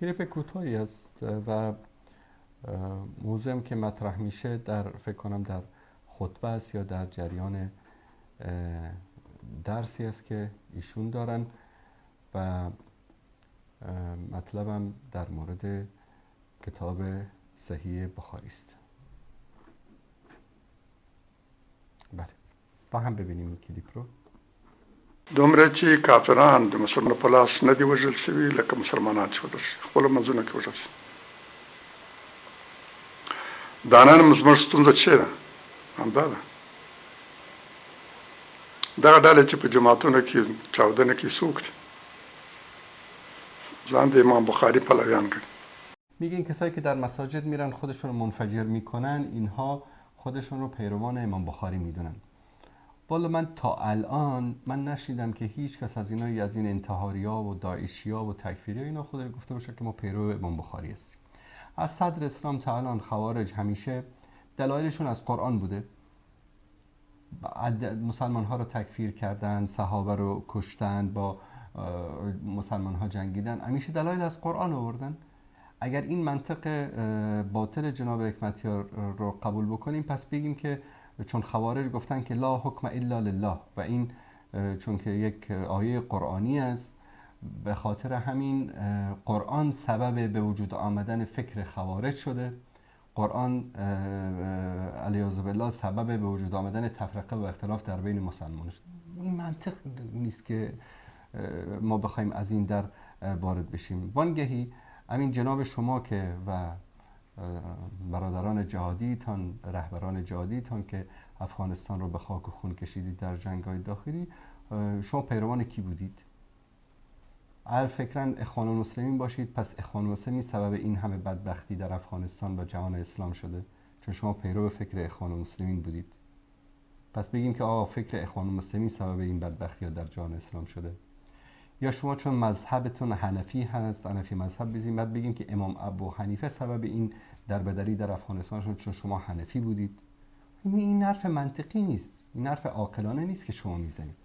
کلیپ کوتاهی است و موضوعی که مطرح میشه فکر کنم در خطبه است یا در جریان درسی است که ایشون دارن و مطلبم در مورد کتاب صحیح بخاری است. بله، با هم ببینیم این کلیپ رو. دومره چې کافران د مسلمانانو په لاس نه دي وژل شوي لکه مسلمانان چې وژل شوي، خپلو منځونو کې وژل شوي. دا نن زموږ ستونزه چې ده همدا ده. دغه ډلې چې په جماعتونو کې چاودنه کې څوک دي؟ ځان د امام بخاري پلویان ګڼي. میگه این کسایی که در مساجد میرن خودشون رو منفجر میکنن، اینها خودشون رو پیروان امام بخاری میدونن. والا من تا الان نشیدم که هیچ کس از اینا، از این انتحاریا و داعشیا و تکفیریا، اینا خود گفته باشه که ما پیرو امام بخاری هستیم. از صدر اسلام تا الان خوارج همیشه دلایلشون از قرآن بوده. مسلمان ها رو تکفیر کردن، صحابه رو کشتن، با مسلمان ها جنگیدن، همیشه دلایل از قرآن آوردن. اگر این منطق باطل جناب حکمتیار رو قبول بکنیم، پس بگیم که چون خوارج گفتن که لا حکم الا لله و این چون که یک آیه قرآنی است، به خاطر همین قرآن سبب به وجود آمدن فکر خوارج شده، قرآن علیاذ بالله سبب به وجود آمدن تفرقه و اختلاف در بین مسلمانان شده. این منطق نیست که ما بخوایم از این در وارد بشیم. وانگهی همین جناب شما که و برادران جهادیتان، رهبران جهادیتان که افغانستان رو به خاک و خون کشیدید در جنگ‌های داخلی، شما پیروان کی بودید؟ اگر فکرن اخوان المسلمین باشید، پس اخوان المسلمین سبب این همه بدبختی در افغانستان و جهان اسلام شده، چون شما پیرو فکر اخوان المسلمین بودید. پس بگیم که آقا فکر اخوان المسلمین سبب این بدبختی ها در جهان اسلام شده. یا شما چون مذهبتون حنفی هست، حنفی مذهب بزنیم، بعد بگیم که امام ابو حنیفه سبب این دربدری در افغانستان شد چون شما حنفی بودید. این حرف منطقی نیست، این حرف عاقلانه نیست که شما میزنید.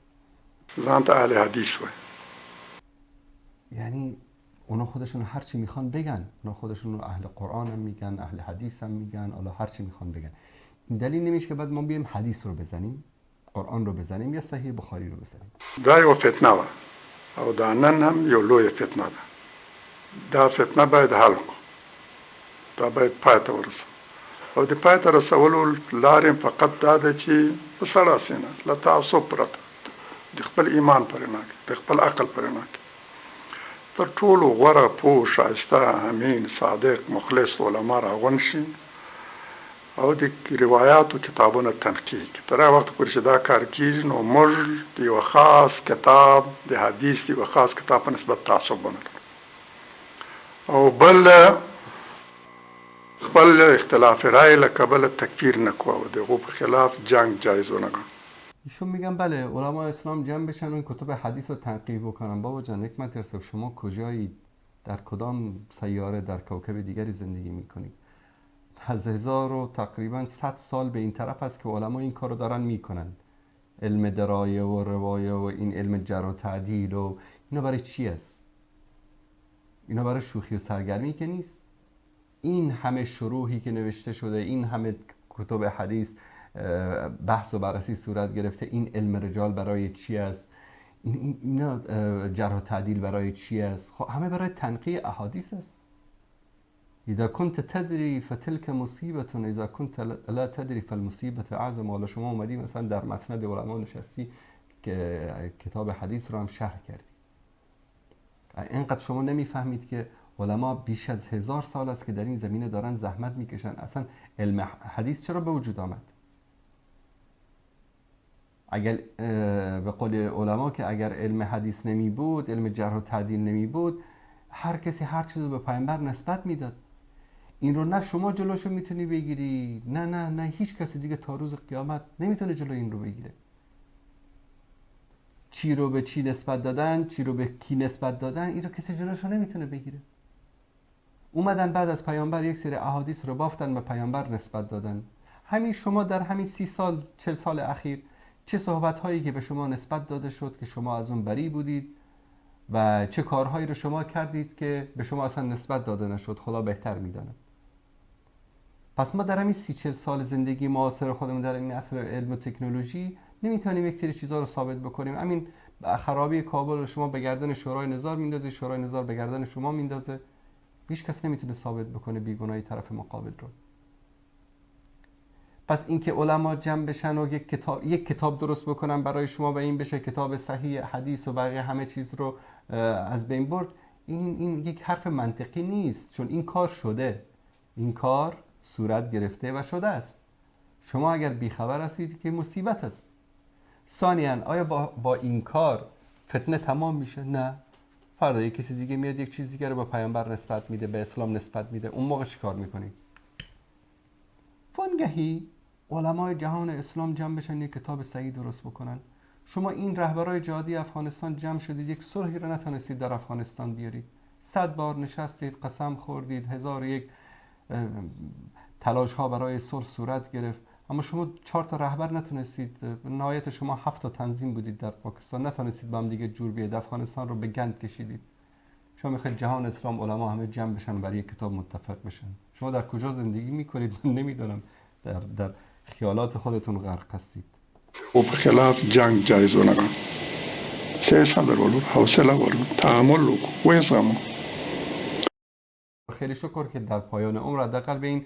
ځان اهل حدیث وای. یعنی اونا خودشون هر چی میخوان بگن، اونا خودشون اهل قرآن هم میگن، اهل حدیث هم میگن، حالا هر چی میخوان بگن. این دلیل نمیشه که بعد ما بیایم حدیث رو بزنیم، قرآن رو بزنیم یا صحیح بخاری رو بزنیم. دا یو فتنه وه او دا نن هم یو لویه فتنه ده. دا فتنه باید حل کړو، دا باید پای ته ورسوو. او د پای ته رسولو لارې فقط دا ده چې په سړه سینه له تعصب پرته د خپل ایمان پرې نه کړي، د خپل عقل پرې نه کړي، تر ټولو غوره پوه ښایسته امین صادق مخلص علما راغونډ شي او د روایاتو کتابونه تنقیح کړي. تر هغه وخته پورې چې دا کار کېږي، نو موږ د یوه خاص کتاب د حدیث د یوه خاص کتاب په نسبت تعصب ونه لرو، او بل خپل اختلاف رای له کبله تکفیر نه کوو او د هغو په خلاف جنگ جایز ونه ګڼو. ایشون میگن بله علما اسلام جمع بشن و این کتب حدیث رو تنقیح بکنن. بابا جان، حکمت ارسب، شما کجایید؟ در کدام سیاره، در کوکب دیگری زندگی میکنید؟ از 1000 و تقریبا 100 سال به این طرف است که علما این کارو دارن میکنن. علم درایه و روایه و این علم جرح و تعدیل و اینا برای چی است؟ اینا برای شوخی و سرگرمی که نیست. این همه شروحی که نوشته شده، این همه کتب حدیث بحث و بررسی صورت گرفته، این علم رجال برای چی است؟ اینا جرح و تعدیل برای چی است؟ خب همه برای تنقیح احادیث است. اذا كنت تدری فتلك مصیبت، اذا كنت لا تدری فالمصیبت اعظم. حالا شما اومدی مثلا در مسند علما نشستی که کتاب حدیث رو هم شرح کردی. اینقدر شما نمیفهمید که علما بیش از 1000 سال است که در این زمینه دارن زحمت میکشن. اصلا علم حدیث چرا به وجود آمد؟ اگر به قول علما که اگر علم حدیث نمی بود، علم جرح و تعدیل نمی بود، هر کسی هر چیز رو به پیامبر نسبت میداد. این رو نه شما جلوشو میتونی بگیری، نه هیچ کسی دیگه تا روز قیامت نمیتونه جلو این رو بگیره. چی رو به چی نسبت دادن، چی رو به کی نسبت دادن، این رو کسی جلوشو نمیتونه بگیره. اومدن بعد از پیامبر یک سری احادیث رو بافتن به پیامبر نسبت دادن. همین شما در همین 30 سال 40 سال اخیر چه صحبت هایی که به شما نسبت داده شد که شما از اون بری بودید و چه کارهایی رو شما کردید که به شما اصلا نسبت داده نشد، خدا بهتر میداند. پس ما در همین 30-40 سال زندگی معاصر خودمون در این عصر علم و تکنولوژی نمیتونیم یک سری چیزها رو ثابت بکنیم. همین خرابی کابل رو شما به گردن شورای نظار میندازی، شورای نظار به گردن شما میندازه، هیچ کس نمیتونه ثابت بکنه بیگناهی طرف مقابل رو. پس اینکه علما جمع بشن و یک کتاب درست بکنن برای شما و این بشه کتاب صحیح حدیث و بقیه همه چیز رو از بین برد، این یک حرف منطقی نیست، چون این کار شده، این کار صورت گرفته و شده است. شما اگر بیخبر هستید که مصیبت است. ثانیاً آیا با این کار فتنه تمام میشه؟ نه. فردا یک کسی دیگه میاد یک چیز دیگه رو به پیامبر نسبت میده، به اسلام نسبت میده، اون موقع چی کار میکنی؟ وانگهی علمای جهان اسلام جمع بشن یک کتاب صحیح درست بکنن. شما این رهبرای جهادی افغانستان جمع شدید، یک صلحی رو نتونستید در افغانستان بیارید. 100 بار نشستید، قسم خوردید، 1001 تلاش ها برای صلح صورت گرفت، اما شما 4 تا رهبر نتونستید. نهایت شما 7 تا تنظیم بودید در پاکستان، نتونستید با هم دیگه جور بیاید، افغانستان رو به گند کشیدید. شما میخواید جهان اسلام علما همه جمع بشن برای یک کتاب متفق بشن. شما در کجا زندگی میکنید؟ من نمیدونم. در خیالات خودتون غرق هستید. و په خلاف جنگ جایز ونګڼو. سیاست درولو، حوصله ورکړو، تحمل وکړو، وزغمو. خیلی شکر که در پایان عمر حداقل به این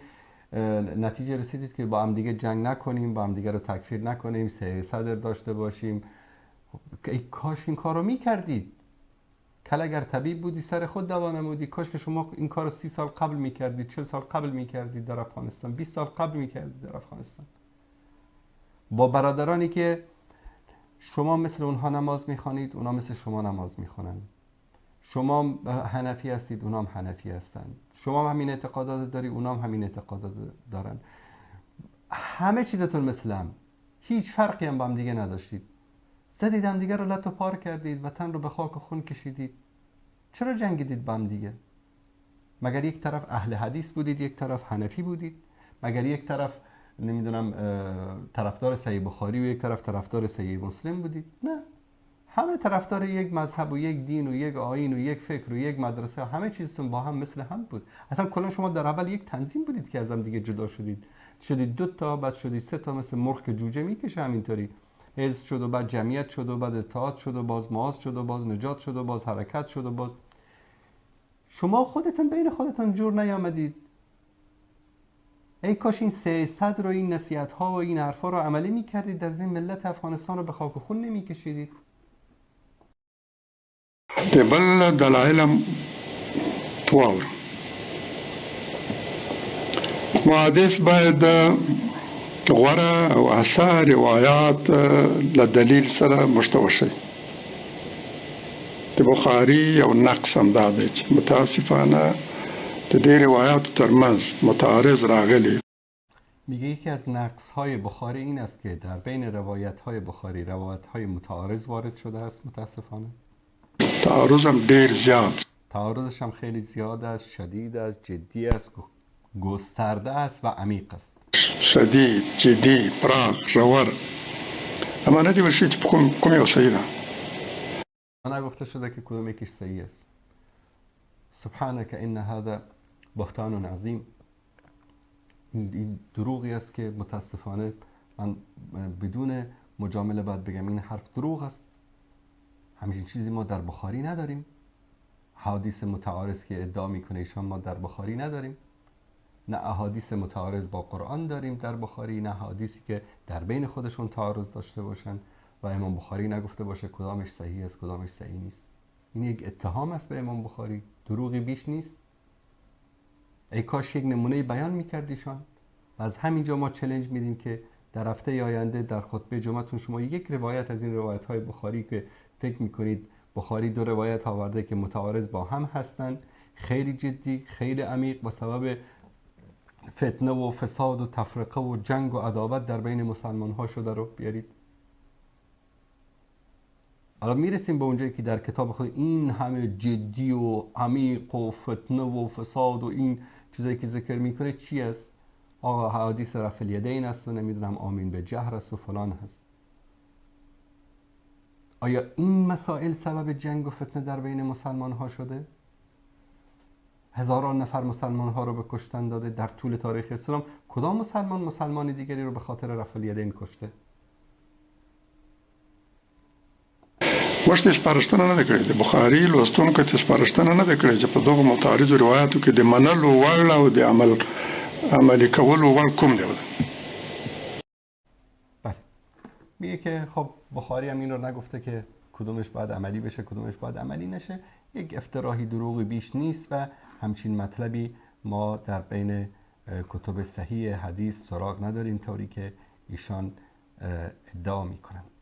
نتیجه رسیدید که با هم دیگه جنگ نکنیم، با هم دیگه رو تکفیر نکنیم، سه صدر داشته باشیم. ای کاش این کار رو میکردید. کل اگر طبیب بودی سر خود دوا نمودی، کاش که شما این کار رو 30 سال قبل میکردید، 40 سال قبل میکردید در افغانستان، 20 سال قبل میکردید در افغانستان. با برادرانی که شما مثل اونها نماز میخوانید، اونا مثل شما نماز میخوانن. شما حنفی هستید، اونا هم حنفی هستن. شما هم همین اعتقادات داری، اونا هم همین اعتقادات دارن. همه چیزتون مثل هم، هیچ فرقی هم با هم دیگه نداشتید. زدید هم دیگه رو لط و پار کردید، وطن رو به خاک و خون کشیدید. چرا جنگیدید با هم دیگه؟ مگر یک طرف اهل حدیث بودید، یک طرف حنفی بودید؟ مگر یک طرف نمیدونم طرفدار صحیح بخاری و یک طرف طرفدار صحیح مسلم بودید؟ نه، همه طرفدار یک مذهب و یک دین و یک آیین و یک فکر و یک مدرسه و همه چیزتون با هم مثل هم بود. اصلا کلا شما در اول یک تنظیم بودید که از هم دیگه جدا شدید 2 تا، بعد شدید 3 تا، مثل مرغ که جوجه میکشه همینطوری. حزب شد و بعد جمعیت شد و بعد اتحاد شد و باز معاص شد و باز نجات شد و باز حرکت شد و باز شما خودتون بین خودتون جور نیامدید. ای کاش این 300 رو، این نصیحت ها و این حرفا رو عملی میکردید، در این ملت افغانستان رو به خاک و خون نمیکشیدید. د بل دلایل هم واورو. محادث باید غوره او اثار روایات له دلیل سره مشتوه شي. د بخاري یو نقص هم دا دی چې متاسفانه د دې روایاتو ترمنځ متعارض راغلی. میگه یکی از نقص های بخاری این است که در بین روایت های بخاری روایت های متعارض وارد شده است. متاسفانه تعارض هم ډیر زیاد، تعارضش هم خیلی زیاد است، شدید است، جدی است، گسترده است و عمیق است. شدید، جدی، پراخ، ژور. اما ندی ورشی چې کوم یو صحیح ده. نگفته شده که کدوم یکیش صحیح است. سبحانك ان هذا بهتان عظیم. این دروغی است که متاسفانه من بدون مجامله باید بگم این حرف دروغ است. همچین چیزی ما در بخاری نداریم. حدیث متعارض که ادعا میکنه ایشان ما در بخاری نداریم. نه احادیث متعارض با قرآن داریم در بخاری، نه حدیثی که در بین خودشون تعارض داشته باشن و امام بخاری نگفته باشه کدامش صحیح است کدامش صحیح نیست. این یک اتهام است به امام بخاری، دروغی بیش نیست. ای کاش یک نمونه بیان میکردیشان. از همینجا ما چالش میدیم که در هفته آینده در خطبه جمعتون شما یک روایت از این روایت های بخاری که فکر میکنید بخاری 2 روایت آورده که متعارض با هم هستند، خیلی جدی، خیلی عمیق، با سبب فتنه و فساد و تفرقه و جنگ و عداوت در بین مسلمان ها شده رو بیارید. حالا میرسیم به اونجایی که در کتاب خود این همه جدی و عمیق و فتنه و فساد و این چیزایی که ذکر میکنه چی است؟ آقا حدیث رفع الیدین است و نمیدونم آمین به جهر است و فلان هست. آیا این مسائل سبب جنگ و فتنه در بین مسلمان ها شده؟ هزاران نفر مسلمان ها رو به کشتن داده در طول تاریخ اسلام. کدام مسلمان دیگری رو به خاطر رفع الیدین کشته؟ موږ ته سپارښتنه نه ده کړې. د بخاري لوستونکو ته سپارښتنه نه ده کړې چې په دغو متعارضو روایاتو کې د منلو وړ او د عملی کولو وړ کوم دی. بله، میگه که خب بخاری هم این رو نگفته که کدومش باید عملی بشه کدومش باید عملی نشه. یک افتراحی دروغی بیش نیست و همچین مطلبی ما در بین کتب صحیح حدیث سراغ نداریم طوری که ایشان ادعا میکنند.